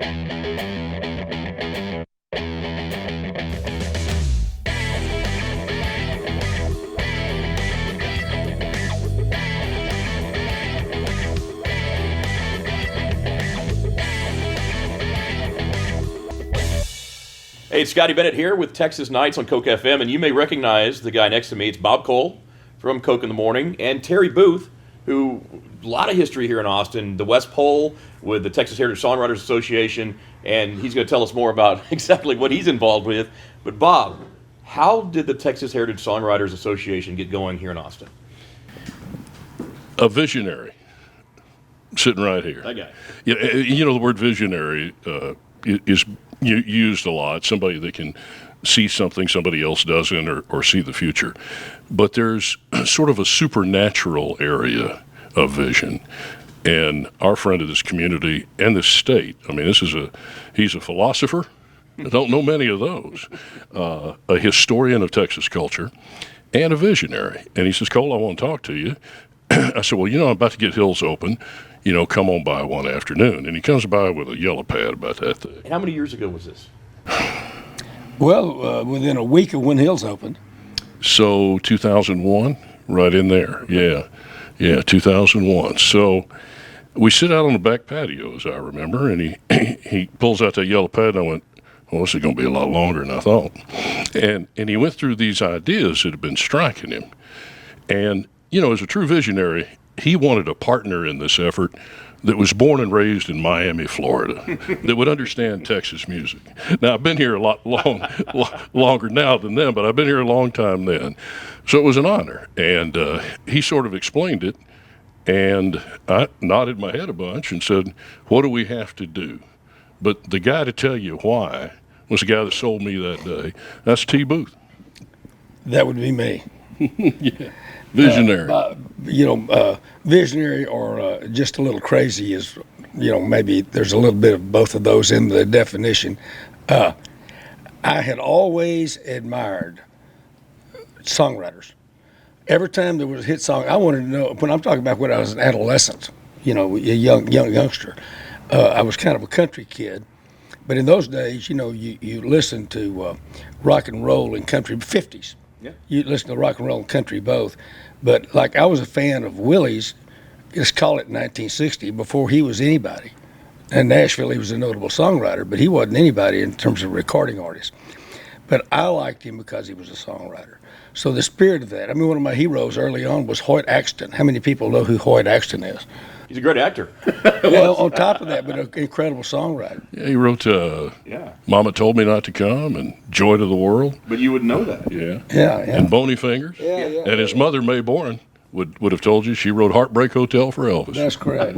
Hey, it's Scotty Bennett here with Texas Nights on Coke FM, and you may recognize the guy next to me. It's Bob Cole from Coke in the Morning, and Terry Booth, who, a lot of history here in Austin, the West Pole with the Texas Heritage Songwriters Association, and he's going to tell us more about exactly what he's involved with. But Bob, how did the Texas Heritage Songwriters Association get going here in Austin? A visionary sitting right here. That guy. Yeah, you know, the word visionary is used a lot. Somebody that can see something somebody else doesn't, or see the future. But there's sort of a supernatural area of vision. And our friend of this community and this state, I mean, he's a philosopher. I don't know many of those. A historian of Texas culture and a visionary. And he says, Cole, I want to talk to you. I said, well, you know, I'm about to get Hills open. You know, come on by one afternoon. And he comes by with a yellow pad about that thing. And how many years ago was this? Well, within a week of when Hills opened. So 2001, right in there. Yeah, 2001. So we sit out on the back patio, as I remember, and he pulls out that yellow pad, and I went, well, this is going to be a lot longer than I thought. And he went through these ideas that had been striking him. And, you know, as a true visionary, he wanted a partner in this effort that was born and raised in Miami, Florida, that would understand Texas music. Now, I've been here a lot longer now than then, but I've been here a long time then. So it was an honor. And he sort of explained it, and I nodded my head a bunch and said, what do we have to do? But the guy to tell you why was the guy that sold me that day. That's T. Booth. That would be me. Yeah. Visionary. Visionary or just a little crazy is, you know, maybe there's a little bit of both of those in the definition. I had always admired songwriters. Every time there was a hit song, I wanted to know, when I'm talking about when I was an adolescent, you know, a youngster, I was kind of a country kid. But in those days, you know, you listened to rock and roll and country, 50s. Yeah. You listen to rock and roll and country both. But like I was a fan of Willie's, let's call it 1960, before he was anybody. In Nashville, he was a notable songwriter, but he wasn't anybody in terms of recording artist. But I liked him because he was a songwriter. So the spirit of that, I mean, one of my heroes early on was Hoyt Axton. How many people know who Hoyt Axton is? He's a great actor. Well, on top of that, but an incredible songwriter. Yeah, he wrote Mama Told Me Not to Come and Joy to the World. But you would know that. Yeah. And Bony Fingers. Yeah. And his mother, Mae Boren, would have told you she wrote Heartbreak Hotel for Elvis.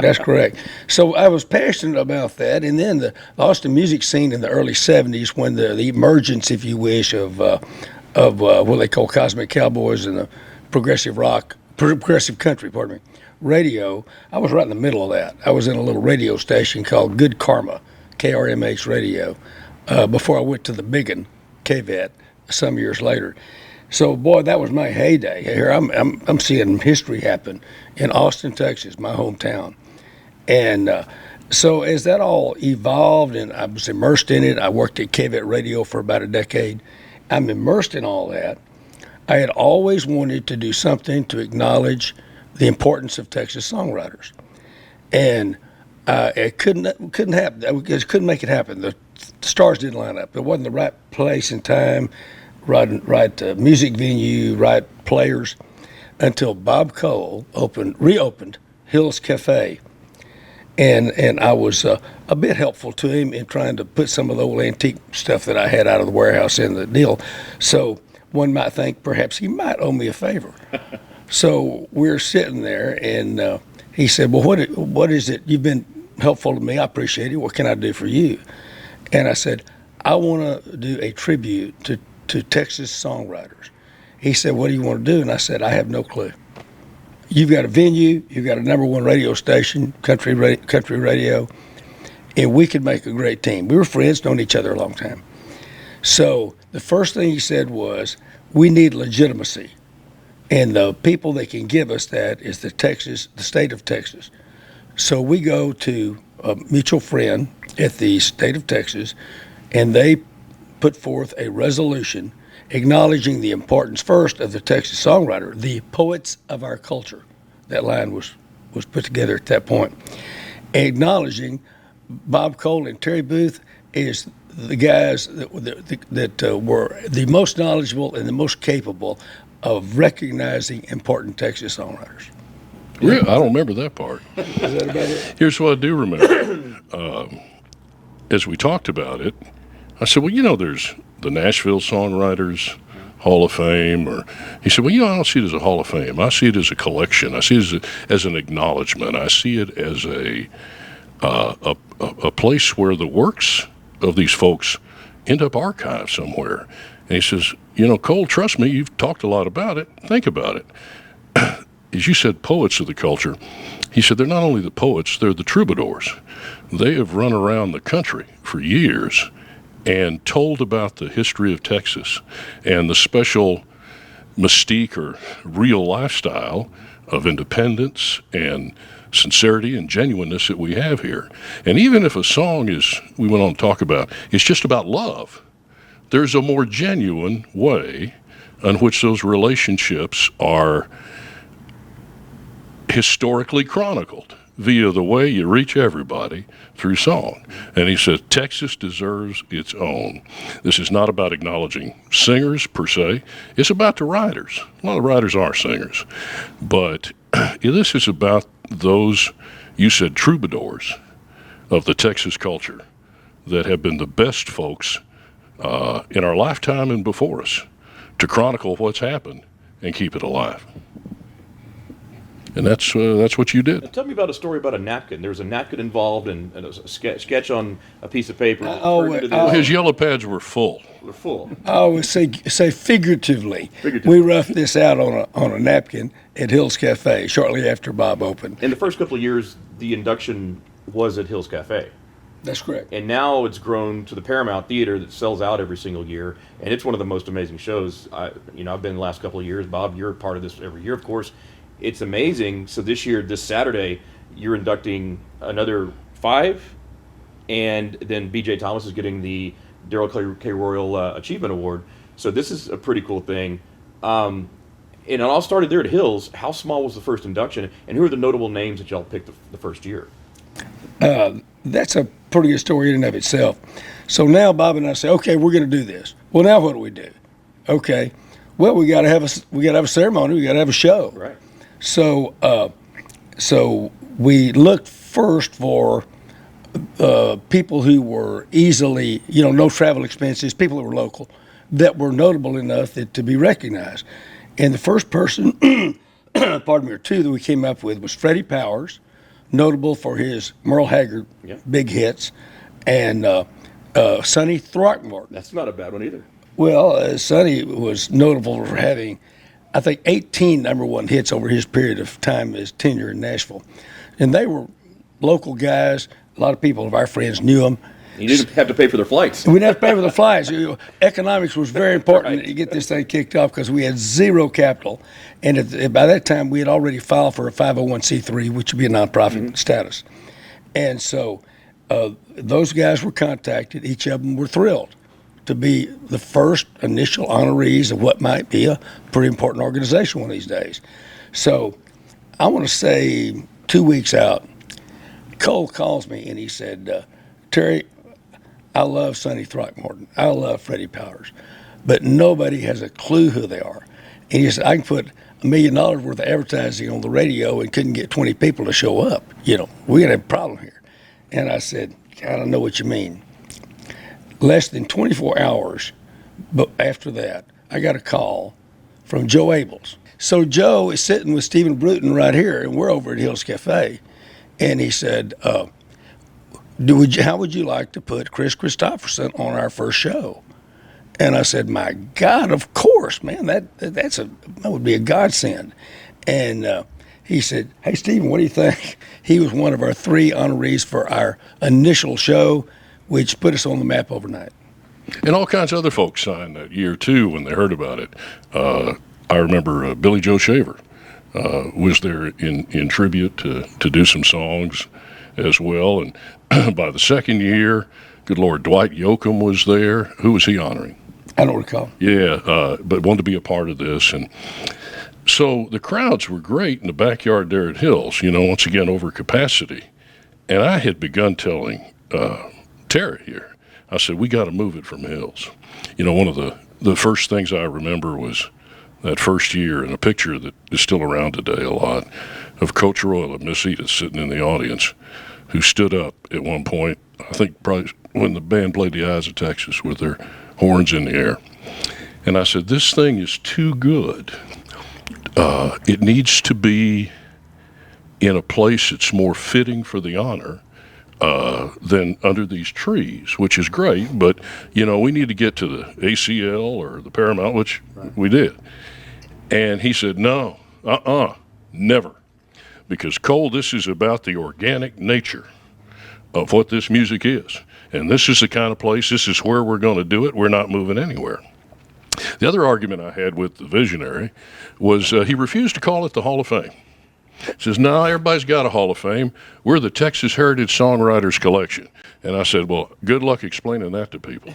That's correct. So I was passionate about that. And then the Austin music scene in the early 70s, when the emergence, if you wish, of what they call Cosmic Cowboys and the progressive country, radio, I was right in the middle of that. I was in a little radio station called Good Karma, KRMH radio, before I went to the big one, KVET, some years later. So, boy, that was my heyday. Here I'm seeing history happen in Austin, Texas, my hometown. And so as that all evolved and I was immersed in it, I worked at KVET radio for about a decade. I'm immersed in all that. I had always wanted to do something to acknowledge the importance of Texas songwriters, and it couldn't happen. I just couldn't make it happen. The stars didn't line up. It wasn't the right place and time, right music venue, right players, until Bob Cole reopened Hills Cafe, and I was a bit helpful to him in trying to put some of the old antique stuff that I had out of the warehouse in the deal. So one might think perhaps he might owe me a favor. So we're sitting there, and he said, well, what is it? You've been helpful to me. I appreciate it. What can I do for you? And I said, I want to do a tribute to Texas songwriters. He said, what do you want to do? And I said, I have no clue. You've got a venue. You've got a #1 radio station, country radio, and we could make a great team. We were friends, known each other a long time. So the first thing he said was, we need legitimacy. And the people that can give us that is the state of Texas. So we go to a mutual friend at the state of Texas, and they put forth a resolution acknowledging the importance first of the Texas songwriter, the poets of our culture. That line was put together at that point, acknowledging Bob Cole and Terry Booth is the guys that were the most knowledgeable and the most capable of recognizing important Texas songwriters. Really? I don't remember that part. Is that about it? Here's what I do remember. As we talked about it, I said, well, there's the Nashville Songwriters Hall of Fame. Or he said, well, I don't see it as a Hall of Fame. I see it as a collection. I see it as an acknowledgement. I see it as a place where the works of these folks end up archived somewhere. And he says, Cole, trust me, you've talked a lot about it. Think about it. As you said, poets of the culture. He said they're not only the poets, they're the troubadours. They have run around the country for years and told about the history of Texas and the special mystique or real lifestyle of independence and sincerity and genuineness that we have here. And even if a song we went on to talk about, is just about love, there's a more genuine way in which those relationships are historically chronicled via the way you reach everybody through song. And he said, Texas deserves its own. This is not about acknowledging singers per se. It's about the writers. A lot of writers are singers. But this is about those, you said, troubadours of the Texas culture that have been the best folks in our lifetime and before us to chronicle what's happened and keep it alive. And that's what you did. Now, tell me about a story about a napkin. There was a napkin involved and a sketch on a piece of paper. His yellow pads were full. They're full. I would say figuratively. We roughed this out on a napkin at Hill's Cafe shortly after Bob opened. In the first couple of years, the induction was at Hill's Cafe. That's correct. And now it's grown to the Paramount Theater that sells out every single year, and it's one of the most amazing shows. I've been the last couple of years. Bob, you're a part of this every year, of course. It's amazing. So this year, this Saturday, you're inducting another 5, and then B.J. Thomas is getting the Darrell K. Royal Achievement Award. So this is a pretty cool thing. And it all started there at Hills. How small was the first induction, and who are the notable names that y'all picked the first year? That's a pretty good story in and of itself. So now Bob and I say, okay, we're going to do this. Well, now what do we do? Okay, well, we got to have a ceremony. We got to have a show. Right. So we looked first for people who were easily, no travel expenses, people that were local, that were notable enough to be recognized. And the first person, or two that we came up with was Freddie Powers, notable for his Merle Haggard big hits, and Sonny Throckmorton. That's not a bad one either. Well, Sonny was notable for having, I think, 18 number one hits over his period of time as tenure in Nashville. And they were local guys. A lot of people of our friends knew them. You didn't have to pay for their flights. We didn't have to pay for the flights. Economics was very important to get this thing kicked off because we had zero capital. And by that time, we had already filed for a 501c3, which would be a nonprofit status. And so those guys were contacted. Each of them were thrilled to be the first initial honorees of what might be a pretty important organization one of these days. So I want to say 2 weeks out, Cole calls me and he said, Terry, I love Sonny Throckmorton. I love Freddie Powers, but nobody has a clue who they are. And he said, I can put $1 million worth of advertising on the radio and couldn't get 20 people to show up. We're going to have a problem here. And I said, I don't know what you mean. Less than 24 hours but after that, I got a call from Joe Abels. So Joe is sitting with Stephen Bruton right here, and we're over at Hill's Cafe. And he said, how would you like to put Chris Christopherson on our first show? And I said, my God, of course, man, that would be a godsend. And he said, hey, Stephen, what do you think? He was one of our 3 honorees for our initial show, which put us on the map overnight. And all kinds of other folks signed that year, too, when they heard about it. I remember Billy Joe Shaver was there in tribute to do some songs. as well. And by the second year, good Lord, Dwight Yoakam was there. Who was he honoring? I don't recall. Yeah, but wanted to be a part of this. And so the crowds were great in the backyard there at Hills, once again, over capacity. And I had begun telling Terry here, I said, we got to move it from Hills. One of the first things I remember was that first year, and a picture that is still around today a lot, of Coach Royal and Miss Edith sitting in the audience, who stood up at one point, I think probably when the band played the Eyes of Texas with their horns in the air. And I said, this thing is too good. It needs to be in a place that's more fitting for the honor than under these trees, which is great. But, we need to get to the ACL or the Paramount, which we did. And he said, no, never. Because, Cole, this is about the organic nature of what this music is. And this is the kind of place, this is where we're going to do it. We're not moving anywhere. The other argument I had with the visionary was he refused to call it the Hall of Fame. He says, no, everybody's got a Hall of Fame. We're the Texas Heritage Songwriters Collection. And I said, well, good luck explaining that to people.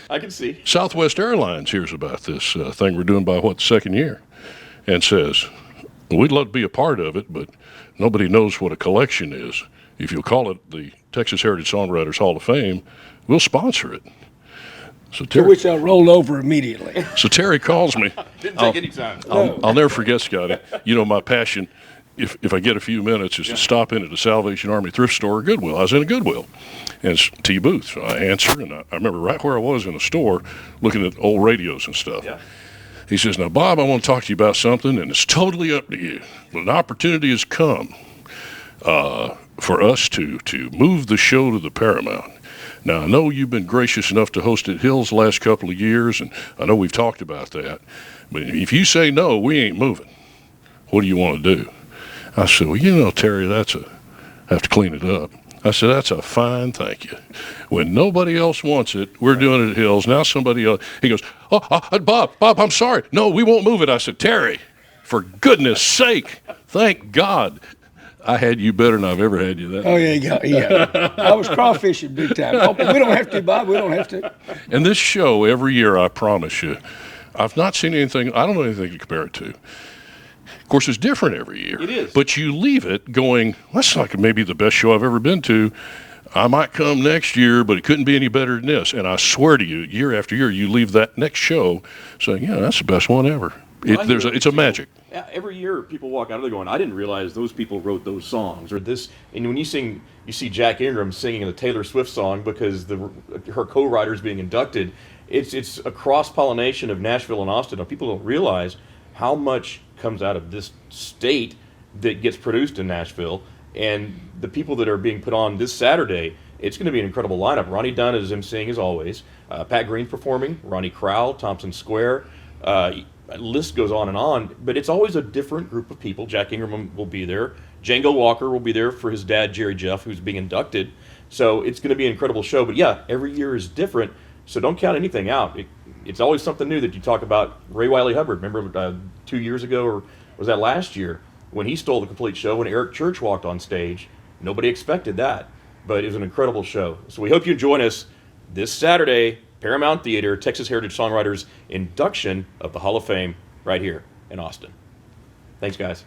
I can see. Southwest Airlines hears about this thing we're doing by, the second year, and says, well, we'd love to be a part of it, but nobody knows what a collection is. If you'll call it the Texas Heritage Songwriters Hall of Fame, we'll sponsor it. So To which I rolled over immediately. So Terry calls me. Didn't take any time. I'll never forget, Scotty. My passion, if I get a few minutes, is to stop into the Salvation Army thrift store or Goodwill. I was in a Goodwill, and it's T. Booth. So I answer, and I remember right where I was in the store looking at old radios and stuff. Yeah. He says, now, Bob, I want to talk to you about something, and it's totally up to you. But an opportunity has come for us to move the show to the Paramount. Now, I know you've been gracious enough to host at Hills the last couple of years, and I know we've talked about that. But if you say no, we ain't moving. What do you want to do? I said, well, Terry, I have to clean it up. I said, that's a fine thank you. When nobody else wants it, we're doing it at Hills. Now somebody else. He goes, Bob, I'm sorry. No, we won't move it. I said, Terry, for goodness sake, thank God. I had you better than I've ever had you. Oh, yeah. I was crawfishing big time. Oh, we don't have to, Bob. We don't have to. And this show, every year, I promise you, I've not seen anything, I don't know anything to compare it to. Of course, it's different every year. It is. But you leave it going, that's like maybe the best show I've ever been to. I might come next year, but it couldn't be any better than this. And I swear to you, year after year, you leave that next show saying, that's the best one ever. It's a magic. Yeah, every year people walk out of there going, I didn't realize those people wrote those songs or this. And when you see Jack Ingram singing the Taylor Swift song because her co-writer's being inducted. It's a cross-pollination of Nashville and Austin. People don't realize how much comes out of this state that gets produced in Nashville. And the people that are being put on this Saturday, it's going to be an incredible lineup. Ronnie Dunn is emceeing as always. Pat Green performing, Ronnie Crowell, Thompson Square. List goes on, but it's always a different group of people. Jack Ingram will be there. Django Walker will be there for his dad, Jerry Jeff, who's being inducted. So it's going to be an incredible show. But yeah, every year is different, so don't count anything out. It's always something new that you talk about. Ray Wiley Hubbard, remember 2 years ago, or was that last year, when he stole the complete show when Eric Church walked on stage? Nobody expected that, but it was an incredible show. So we hope you join us this Saturday, Paramount Theater, Texas Heritage Songwriters induction of the Hall of Fame right here in Austin. Thanks, guys.